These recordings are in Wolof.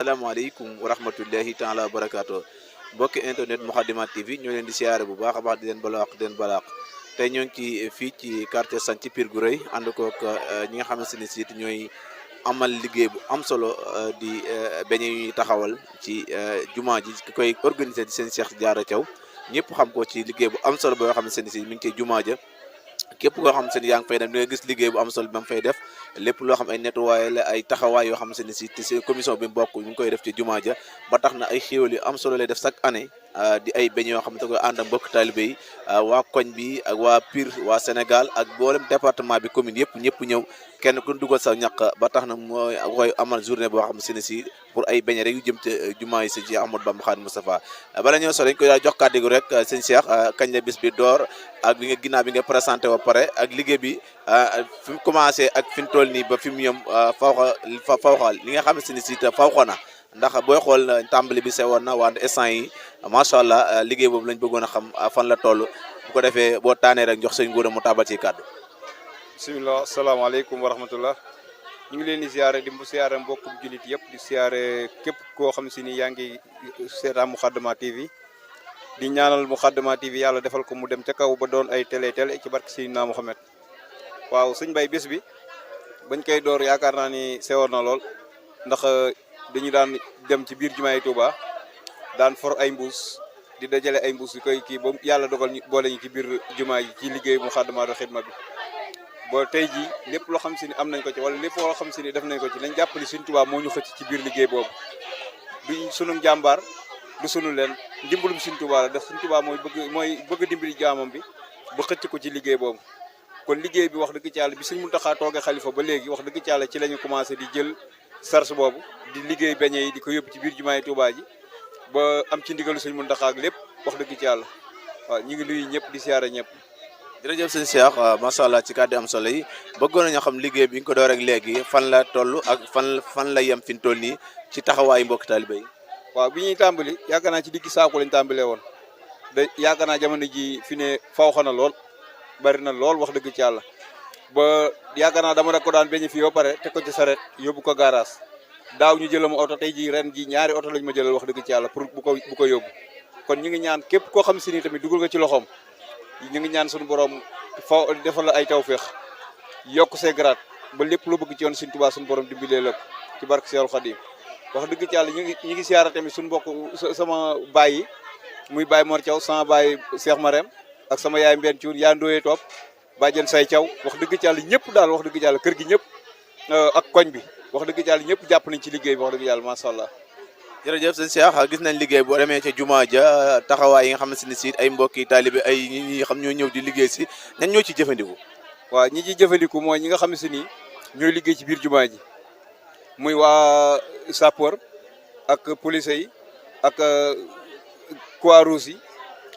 Assalamualaikum warahmatullahi taala wabarakatuh. Mbokki internet Moukhaddamatoul TV ñoo leen di siyaare bu baax a baax di leen balaax di leen balaax tey ñoo ngi fii ci quartier Santhie ci Pire Gouray ànd koog ñi nga xamante ne si ñooy amal liggéey bu am solo di beñe yu ñuy taxawal ci jumaa ji ki koy organiser di seen Cheikh Diarra Thiaw ñëpp xam ko ci liggéey bu am solo boo xamante ne si mi ngi koy jumaa ja képp koo xam se ni yaa ngi fay dem di nga gis liggéey bu am solo bi ma fay def lépp loo xam ay nettoyé la ay taxawaay yoo xam se ni si commission bi mbokk ñu ngi koy def ci jumaa ja ba tax na ay xéwal yu am solo lay def chaque année di ay beñ yoo xam ne da koy ànd ak mbokk taalibe yi waa koñ bi ak waa Pire waa Sénégal ak boolem département bi commune yëpp ñëpp ñëw kenn ku dugal sa ñaq ba tax na mooy koy amal journée boo xam se ni si pour ay beñ rek yu jëm ci jumaa yi si ci Ahmadou Bamba Khadimou Moustapha bala ñoo solo dañ koy daal jox kàddu gi rek sëñ Cheikh kañ la bis bi door ak bi nga ginnaaw bi nga présenté ba pare ak liggéey bi fi mu commencé ak fi mu toll nii ba fi mu yëm fawxa li nga xam ne si te fawxa na ndax booy xool tàmbali bi sewoon na wante instant yi macha allah liggéey boobu lañ bëggoon a xam fan la toll bu ko defee boo taanee rek jox sëñ Gora mu tabal ci kàddu. bisimilah salaamaaleykum wa rahmatullah ñu ngi leen di siyaare di siyaare mbokkum jullit yëpp di siyaare képp koo xam si ni yaa ngi seetaan Moukhaddamatoul TV di ñaanal Moukhaddamatoul TV yàlla defal ko mu dem ca kaw ba doon ay télé ci barke Seydina Mohamed. waaw sëñ Bay bés bi bañ koy door yaakaar naa ni sewoon na lool ndax dañu daan dem ci biir jumaay Touba daan for ay mbuus di dajale ay mbuus di koy kii ba yàlla dogal ñu boole ñu ci biir jumaa yi ci liggéey Moukhaddamatoul Khidma bi. ba tey jii lépp loo xam si ni am nañ ko ci wala lépp loo xam si ni def nañ ko ci nañ jàppali suñ Touba moo ñu xëcc ci biir liggéey boobu du sunu jàmbaar du sunu leen ndimbalum suñ Touba la def suñ Touba mooy bëgg dimbali jaamam bi ba xëcc ko ci liggéey boobu. kon liggéey bi wax dëgg ci yàlla bi Sëñ Muntaxa toogee xalifa ba léegi wax dëgg ci yàlla ci la ñu commencé di jël sars boobu di liggéey beñe yi di ko yóbbu ci biir jumaay Touba ji ba am ci ndigalu Sëñ Muntaxa ak lépp wax dëgg ci yàlla waaw ñu ngi nuyu ñëpp di siyaare ñëpp. jërëjëf sëñ Cheikh macha allah ci kàddu am solo yi bëggoon nañoo xam liggéey bi nga ko door rek léegi fan la toll ak fan la yem fi mu toll nii ci taxawaayu mbokk taalibe yi. waaw bi ñuy tàmbali yaakaar naa ci diggi saako lañ tàmbalee woon yaakaar naa jamono ji fi ne fawxa na lool bari na lool wax dëgg ci yàlla ba yaakaar naa dama rek ko daan beñe fii ba pare teg ko ci saret yóbbu ko garage daaw ñu jëlal ma oto tey ji ren ji ñaari oto lañ ma jëlal wax dëgg ci yàlla pour bu ko yóbbu kon ñu ngi ñaan képp koo xam si ni tamit dugal nga ci loxoom ñu ngi ñaan suñu borom defal la ay tawféex yokk see grade ba lépp loo bëgg ci yoon Sëñ Tuubaa suñu borom dimbalee la ci barke Seexul Xadiim wax dëgg ci yàlla ñu ngi siyaara tamit suñu mbokk sama baay yi muy Baye Mor Thiaw sama baay Cheikh Marème ak sama yaay Mbène Thioune yaa ndooyee topp bàjjen say Thiaw wax dëgg ci yàlla ñëpp daal wax dëgg ci yàlla kër gi ñëpp ak koñ bi wax dëgg ci yàlla ñëpp jàpp nañ ci liggéey bi wax dëgg yàlla macha allah. jërëjëf sëñ Cheikh gis nañ liggéey boo demee ca jumaa ja taxawaay yi nga xam ne si ay mbokki taalibe ay ñi xam ñoo ñëw di liggéey si ñan ñoo ci jëfandiku. waaw ñi ciy jëfandiku mooy ñi nga xam ne si ni ñooy liggéey ci biir jumaa ji muy waa sapeur ak police yi ak Croix-Rouge yi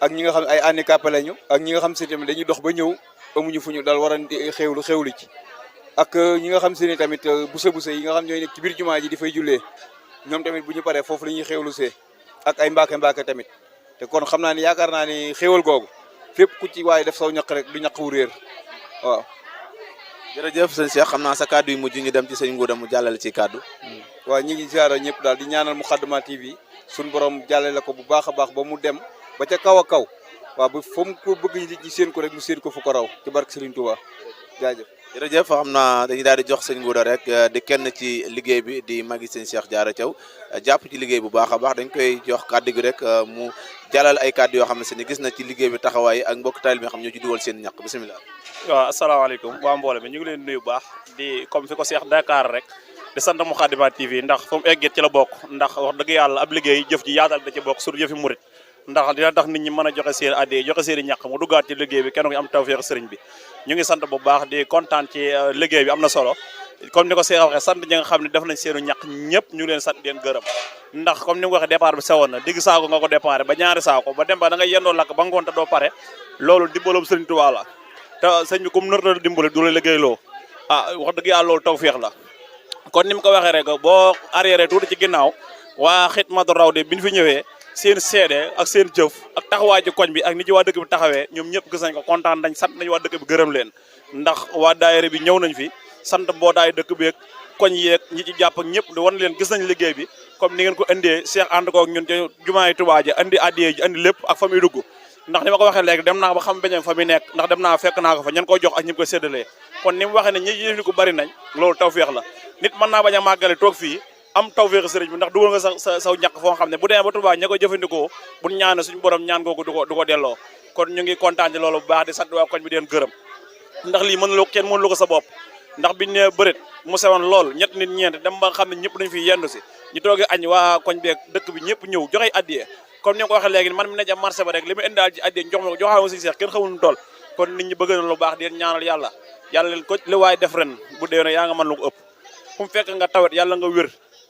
ak ñi nga xam ne ay handicapé lañu ak ñi nga xam si tamit dañuy dox ba ñëw amuñu fu ñu dal war a xewlu ci ak ñi nga xam si ni tamit busa yi nga xam ñooy nekk ci biir jumaa ji di fay jullee ñoom tamit bu ñu paree foofu la ñuy xewlu see ak ay mbaake tamit te kon xam naa ni yaakaar naa ni xéwal googu fépp ku ci waaye def saw ñaq rek du ñaq wu réer waaw. jërëjëf sëñ Cheikh xam naa sa kàddu yu mujj ñu dem ci sëñ Gora mu jàllale ci kàddu. waaw ñu ngi ziara ñëpp daal di ñaanal Moukhaddamatoul TV suñu borom jàllale ko bu baax a baax ba mu dem ba ca kaw a kaw waaw ba fa mu ko bëgg nit ñi seen ko rek mu seen ko fu ko raw ci barke Serigne Touba jaajëf. jërëjëf xam naa dañuy daal di jox sëñ Gora rek di kenn ci liggéey bi di magi sëñ Cheikh Diarra Thiaw jàpp ci liggéey bu baax a baax dañ koy jox kàddu gi rek mu jàllal ay kàddu yoo xam ne ni gis na ci liggéey bi taxawaay ak mbokk taalibe bi xam ñoo ci dugal seen ñàkk bisimilah. waaw asalaamaaleykum waa mbooloo mi ñu ngi leen nuyu bu baax di comme fi ko Cheikh Dakar rek di sant Moukhaddamatoul TV ndax fa mu egget ci la bokk ndax wax dëgg yàlla ab liggéey jëf ji yaatal da ci bokk sur jëfi murit ndax dina tax nit ñi mën a joxe seen addiya joxe seen i ñàkk mu duggaat ci liggéey bi kenn ku am tawfeex sëriñ bi ñu ngi sant bu baax di kontaan ci liggéey bi am na solo comme ni ko Cheikh waxee sant ñi nga xam ne def nañ seenu ñàkk ñëpp ñu leen sant leen gërëm ndax comme ni nga waxee départ bi sewoon na digg saako nga ko départ ba ñaari saako ba dem ba da nga yendoo lakk ba ngoon te doo pare loolu dimbalum sëriñ Tuubaa la te sëñ bi comme nar dimbale du la liggéeyloo wax dëgg yàlla loolu tawfeex la kon ni mu ko waxee rek boo arrière tuuti ci ginnaaw waa Xidmatu Rawde bi ñu fi ñëwee seen seede ak seen jëf ak taxawaay ci koñ bi ak ni ci waa dëkk bi taxawee ñoom ñëpp gis nañ ko kontaan nañ sant nañ waa dëkk bi gërëm leen ndax waa daayira bi ñëw nañ fi sant mbootaay dëkk bi ak koñ yeeg ñi ci jàpp ak ñëpp di wan leen gis nañ liggéey bi comme ni ngeen ko indee Cheikh ànd koog ñun ci jumaay Touba ji andi addiyee ji andi lépp ak fa muy dugg ndax ni ma ko waxee léegi dem naa ba xam beñam fa muy nekk ndax dem naa fekk naa ko fa ñan koy jox ak ñi ko séddalee kon ni mu waxee ne ñi jëf ko bari nañ loolu tawfeex la nit mën naa bañ a màggale toog fii am tawfeex sëriñ bi ndax dugal nga saw ñàkk foo xam ne bu demee ba Touba ña koy jëfandikoo bu ñaane suñu borom ñaan googu du ko delloo kon ñu ngi kontaan ci loolu bu baax di sant waa koñ bi den gërëm ndax lii kenn mënuloo ko sa bopp ndax biñ ne bërit mu sewoon lool ñett nit ñeent dem ba nga xam ne ñëpp dañu fi yendu si ñu toogee añ waa koñ beeg dëkk bi ñëpp ñëw joxe addiyee comme ni nga ko waxee léegi man mi ne ca marché ba rek li mu indaal ci addiyee jox ma ko joxaale ma si seex kenn xamul nu toll kon nit ñi bëgg na lu baax di leen ñaanal yàlla leen ko li waaye def ren bu déwénee yaa nga mën lu ko ëpp fu mu fekk nga tawet yàlla nga wér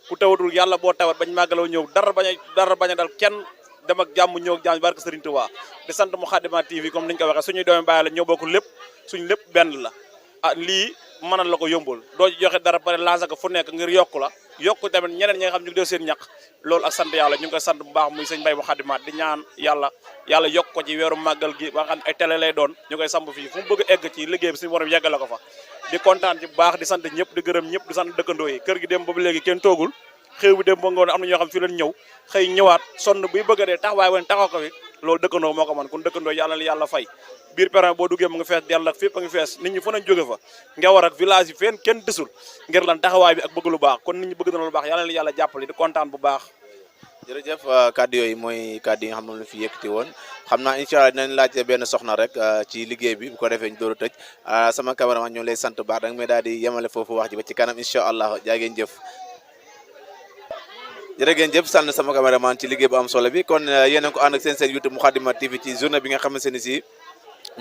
ku tawatul yàlla boo tawet bañ màggaloo ñëw dara bañ a dal kenn dem ak jàmm ñëw ak jàmm barke Serigne Touba di sant Moukhaddamatoul TV comme niñ ko waxee suñuy doomi bàyyi la ñoo bokk lépp suñu lépp benn la lii mënal la ko yombul doo ci joxe dara pare lancé ko fu nekk ngir yokku la yokku tamit ñeneen ñi nga xam ñu ngi def seen ñaq loolu ak sant yàlla ñu ngi koy sant bu baax muy sëñ Mbaye Moukhaddamatoul di ñaan yàlla yokk ko ci weeru màggal gi ba nga xam ne ay télé lay doon ñu koy samp fii fu mu bëgg a egg ci liggéey bi suñu borom yeggale ko fa di kontaan ci bu baax di sant ñëpp di gërëm ñëpp di sant dëkkandoo yi kër gi dem ba léegi kenn toogul xew bi dem ba ngoon am na ñoo xam fi leen ñëw xëy ñëwaat sonn buy bëgg a dee tax waaye wen taxaw ko fi loolu dëkkandoo moo ko man kon dëkkandoo yàlla fay biir perron boo duggee mu ngi fees dell ak fépp a ngi fees nit ñi fa nañ jóge fa nga war ak village yi fenn kenn desul ngir lan taxawaay bi ak bëgg lu baax kon nit ñi bëgg na lu baax yàlla jàppale di kontaan bu baax jërëjëf kàddu yooyu mooy kàddu yi nga xam ne la fi yëkkati woon xam naa incha allah dinañ laajte benn soxna rek ci liggéey bi bu ko defee ñu door a tëj sama cameraman ñoo lay sant baax danga may daal di yemale foofu wax ji ba ci kanam incha allah jaa ngeen jëf jërë ngeen jëf sant sama cameraman ci liggéey bu am solo bi kon yéen a ko ànd ak seen YouTube Moukhaddamatoul TV ci journée bi nga xamante ni si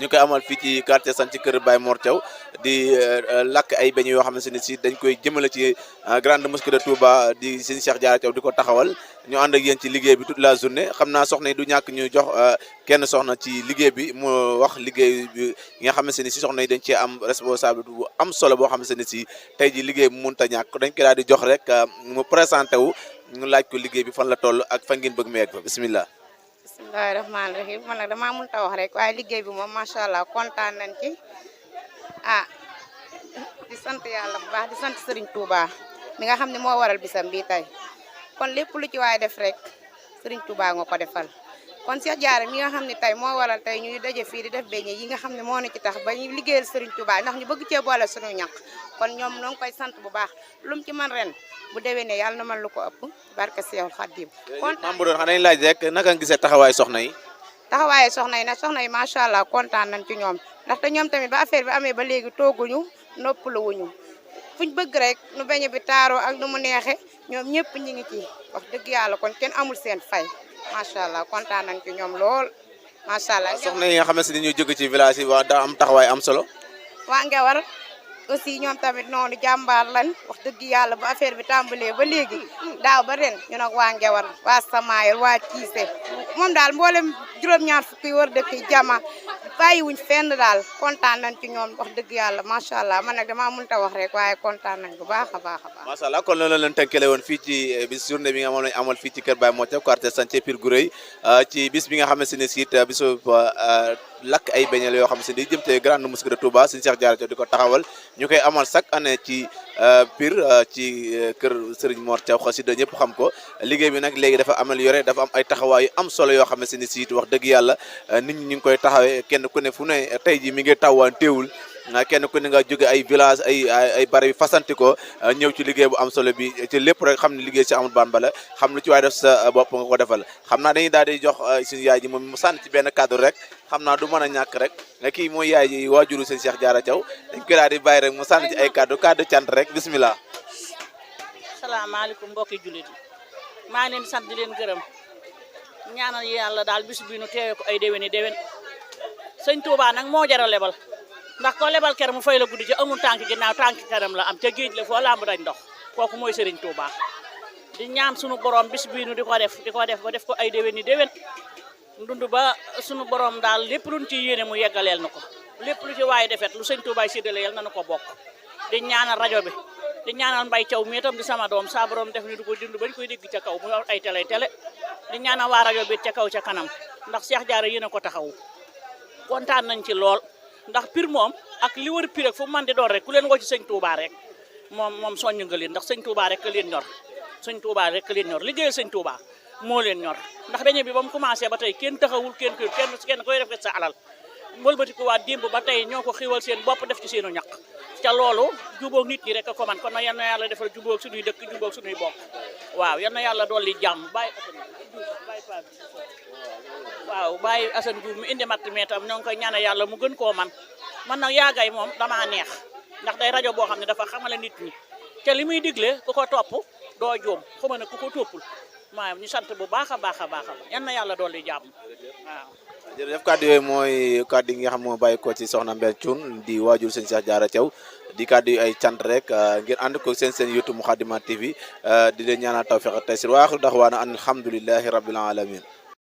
ñu koy amal fii ci quartier Sane ci kër Baye Mor Thiaw di lakk ay beñ yoo xamante ni si dañ koy jëmale ci grande mosquée de Touba di sëñ Cheikh Diarra Thiaw di ko taxawal ñu ànd ak yéen ci liggéey bi toute la journée xam naa soxna yi du ñàkk ñu jox kenn soxna ci liggéey bi mu wax liggéey bi nga xamante ni si soxna yi dañ cee am responsabilité bu am solo boo xamante ni si tey ji liggéey bi mënut a ñàkk dañ koy daal di jox rek mu présenté wu ñu laaj ko liggéey bi fan la toll ak fan ngeen bëgg mu yegg fa bisimilah. bismillahi rahmaani rahim man nag damaa mënut a wax rek waaye liggéey bi moom macha allah kontaan nañ ci di sant yàlla bu baax di sant Serigne Touba mi nga xam ne moo waral bisam bii tey kon lépp lu ci waay def rek Serigne Touba nga ko defal kon Cheikh Diarra mi nga xam ne tey moo waral tey ñuy daje fii di def beñe yi nga xam ne moo na ci tax ba ñu liggéeyal Serigne Touba ndax ñu bëgg cee boole suñu ñaq kon ñoom ñoo ngi koy sant bu baax lu mu ci man ren bu déwénee yàlla na man lu ko ëpp barke Seexul Xaadim kontaan bu doon xam dañuy laaj rek naka nga gisee taxawaayu soxna yi taxawaayu soxna yi nag soxna yi macha allah kontaan nañ ci ñoom ndaxte ñoom tamit ba affaire bi amee ba léegi tooguñu noppaluwuñu fuñ bëgg rek nu beñe bi taaroo ak nu mu neexe ñoom ñëpp ñi ngi ci wax dëgg yàlla kon kenn amul seen fay macha allah kontaan nañ ci ñoom lool macha allah. soxna yi nga xam ne ñu jóge ci village yi wax daa am taxawaay am solo. waa Ngewar aussi ñoom tamit noonu jàmbaar lañ wax dëgg yàlla bu affaire bi tàmbalee ba léegi daaw ba ren ñu nag waa Ngewar waa Samaayel waa Ciise moom daal mboolem juróom-ñaar fukki war dëkk jama bàyyiwuñ fenn daal kontaan nañ ci ñoom wax dëgg yàlla macha allah man nag damaa mënut a wax rek waaye kontaan nañ bu baax a baax a baax. macha allah kon loolu la leen tënkale woon fii ci bis journée bi nga moom lañ amal fii ci kër Baye Mor Thiaw quartier Sane ci Pire Gouray ci bis bi nga xamante ne siit bisu lakk ay beñal yoo xam ne di jëm te grande mosquée de Touba sëñ Cheikh Diarra Thiaw di ko taxawal ñu koy amal chaque année ci Pire ci kër Serigne Mor Thiaw xasida ñëpp xam ko liggéey bi nag léegi dafa amélioré dafa am ay taxawaay yu am solo yoo xam ne ni siit wax dëgg yàlla nit ñi ñu ngi koy taxawee kenn ku ne fu ne tey ji mi ngi tawwaan teewul kenn ku ne nga jóge ay village ay barab yi fasanti ko ñëw ci liggéey bu am solo bi ci lépp rek xam ne liggéey si Amadou Bamba la xam lu ci waaye def sa bopp nga ko defal xam naa dañuy daal di jox suñu yaay ji moom mu sànni ci benn cadre rek xam naa du mën a ñàkk rek kii mooy yaay ji waajuru seen Cheikh Diarra Thiaw dañ koy daal di bàyyi rek mu sànni ci ay cadre cant rek bismillah. salaamaaleykum mbokki jullit yi maa ngi leen di sant di leen gërëm ñaanal yàlla daal bis bi nu teewee ko ay déwéni déwén sëñ Touba nag moo jar a lebal ndax ko lebal ker mu fay la guddi ci amul tànk ginnaaw tànk kanam la am ca géej la foo lamb dañ ndox kooku mooy Serigne Touba di ñaan sunu borom bis bii nu di ko def ba def ko ay déwéni déwén ndund ba sunu borom daal lépp luñ ci yéene mu yeggaleel na ko lépp lu ci waaye defet lu sëñ Touba séddale yal na nu ko bokk di ñaanal rajo bi di ñaanal Mbaye Thiaw mi itam di sama doom saa borom def ni du ko dund bañ koy dégg ca kaw mu ay télé di ñaanal waa rajo bi ca kaw ca kanam ndax Cheikh Diarra yéen a ko taxawu kontaan nañ ci lool ndax Pire moom ak li wër Pire ak fu man di doon rek ku leen woo ci sëñ Touba rek moom soññ nga leen ndax sëñ Touba rek leen ñor sëñ Touba rek leen ñor liggéeyal sëñ Touba moo leen ñor ndax beñe bi ba mu commencé ba tey kenn taxawul kenn koy def sa alal wëlbati ko waa démb ba tey ñoo ko xiwal seen bopp def ci seenu ñaq ca loolu jubóog nit ñi rek a ko man kon nag yal na yàlla defal jubóog suñuy dëkk jubóog suñuy bopp waaw yal na yàlla dolli jàmm bàyyi Assane Diouf mu indi matt mi tam ñoo ngi koy ñaanal yàlla mu gën koo man nag yaagay moom damaa neex ndax day rajo boo xam ne dafa xamale nit ñi te li muy digle ku ko topp doo juum xuma ne ku ko toppul maa ñu sant bu baax a baax a baax yal na yàlla dolli jàmm waaw jërëjëf kàddu yooyu mooy kàddu yi nga xam moo bàyyi ko ci soxna Mbène Thioune di waajur sëñ Cheikh Diarra Thiaw di kàddu yu ay cant rek ngeen ànd ko seen YouTube Moukhaddamatoul TV di leen ñaanal tawfiq ak taysir wa axiru daxwaana an alhamdulillahi rabbil alamin